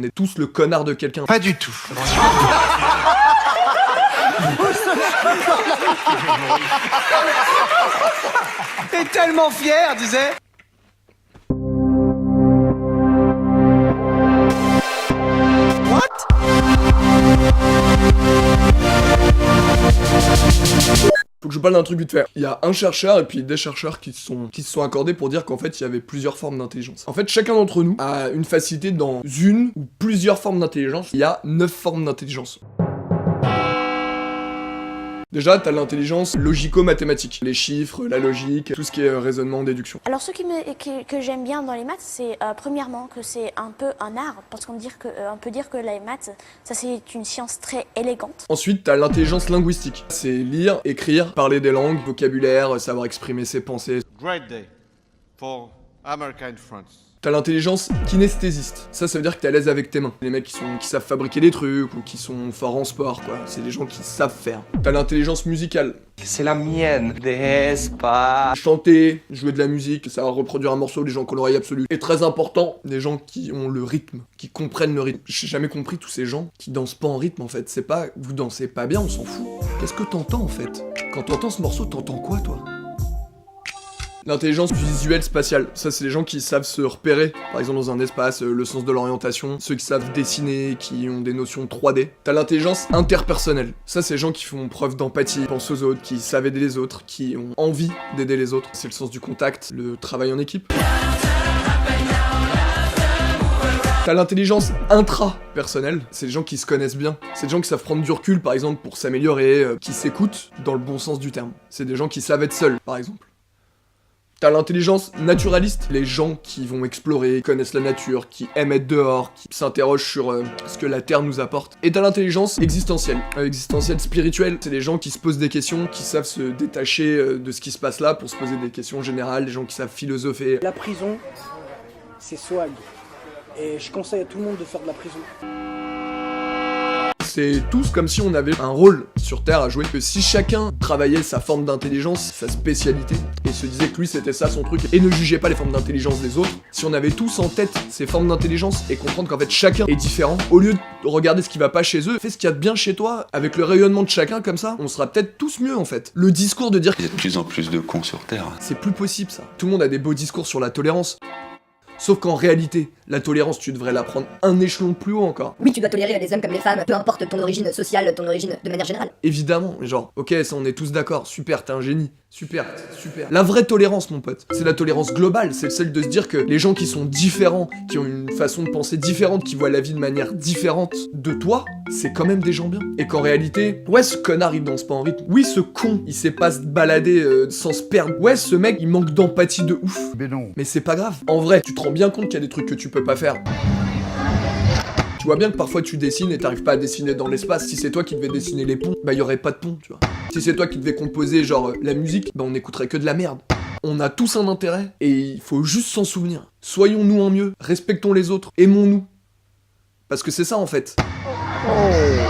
on est tous le connard de quelqu'un. Pas du tout. T'es tellement fier, disais. Faut que je parle d'un truc vite fait. Il y a un chercheur et puis des chercheurs qui se sont accordés pour dire qu'en fait il y avait plusieurs formes d'intelligence. En fait, chacun d'entre nous a une facilité dans une ou plusieurs formes d'intelligence. Il y a 9 formes d'intelligence. Déjà, t'as l'intelligence logico-mathématique. Les chiffres, la logique, tout ce qui est raisonnement, déduction. Alors ce que j'aime bien dans les maths, c'est premièrement que c'est un peu un art, parce qu'on peut dire que les maths, ça c'est une science très élégante. Ensuite, t'as l'intelligence linguistique. C'est lire, écrire, parler des langues, vocabulaire, savoir exprimer ses pensées. Great day for America and France. T'as l'intelligence kinesthésiste. Ça veut dire que t'es à l'aise avec tes mains. Les mecs qui savent fabriquer des trucs ou qui sont forts en sport, quoi. C'est des gens qui savent faire. T'as l'intelligence musicale. C'est la mienne, n'est-ce pas? Chanter, jouer de la musique, savoir reproduire un morceau, les gens qui ont l'oreille absolue. Et très important, des gens qui ont le rythme, qui comprennent le rythme. J'ai jamais compris tous ces gens qui dansent pas en rythme, en fait. C'est pas, vous dansez pas bien, on s'en fout. Qu'est-ce que t'entends, en fait? Quand t'entends ce morceau, t'entends quoi, toi? L'intelligence visuelle spatiale, ça c'est les gens qui savent se repérer, par exemple dans un espace, le sens de l'orientation, ceux qui savent dessiner, qui ont des notions 3D. T'as l'intelligence interpersonnelle, ça c'est les gens qui font preuve d'empathie, pensent aux autres, qui savent aider les autres, qui ont envie d'aider les autres. C'est le sens du contact, le travail en équipe. T'as l'intelligence intra-personnelle, c'est les gens qui se connaissent bien. C'est des gens qui savent prendre du recul, par exemple, pour s'améliorer, qui s'écoutent dans le bon sens du terme. C'est des gens qui savent être seuls, par exemple. T'as l'intelligence naturaliste, les gens qui vont explorer, connaissent la nature, qui aiment être dehors, qui s'interrogent sur ce que la Terre nous apporte. Et t'as l'intelligence existentielle. Existentielle spirituelle, c'est les gens qui se posent des questions, qui savent se détacher de ce qui se passe là pour se poser des questions générales, les gens qui savent philosopher. La prison, c'est swag. Et je conseille à tout le monde de faire de la prison. C'est tous comme si on avait un rôle sur Terre à jouer, que si chacun travaillait sa forme d'intelligence, sa spécialité, et se disait que lui c'était ça son truc, et ne jugeait pas les formes d'intelligence des autres, si on avait tous en tête ces formes d'intelligence et comprendre qu'en fait chacun est différent, au lieu de regarder ce qui va pas chez eux, fais ce qu'il y a de bien chez toi, avec le rayonnement de chacun comme ça, on sera peut-être tous mieux en fait. Le discours de dire Il y a de plus en plus de cons sur Terre. c'est plus possible ça. Tout le monde a des beaux discours sur la tolérance. Sauf qu'en réalité, la tolérance, tu devrais la prendre un échelon plus haut encore. Oui, tu dois tolérer les hommes comme les femmes, peu importe ton origine sociale, ton origine de manière générale. Évidemment, genre, ok, ça on est tous d'accord, super, t'es un génie, super, super. La vraie tolérance, mon pote, c'est la tolérance globale, c'est celle de se dire que les gens qui sont différents, qui ont une façon de penser différente, qui voient la vie de manière différente de toi, c'est quand même des gens bien. Et qu'en réalité, ouais, ce connard il danse pas en rythme, oui, ce con, il sait pas se balader sans se perdre, ouais, ce mec il manque d'empathie de ouf. Mais non. Mais c'est pas grave. En vrai, tu te rends bien compte qu'il y a des trucs que tu peux pas faire. Tu vois bien que parfois tu dessines et t'arrives pas à dessiner dans l'espace. Si c'est toi qui devais dessiner les ponts, bah y aurait pas de pont, tu vois. Si c'est toi qui devais composer genre la musique, bah on écouterait que de la merde. On a tous un intérêt et il faut juste s'en souvenir. Soyons-nous en mieux, respectons les autres, aimons-nous. Parce que c'est ça en fait. Oh.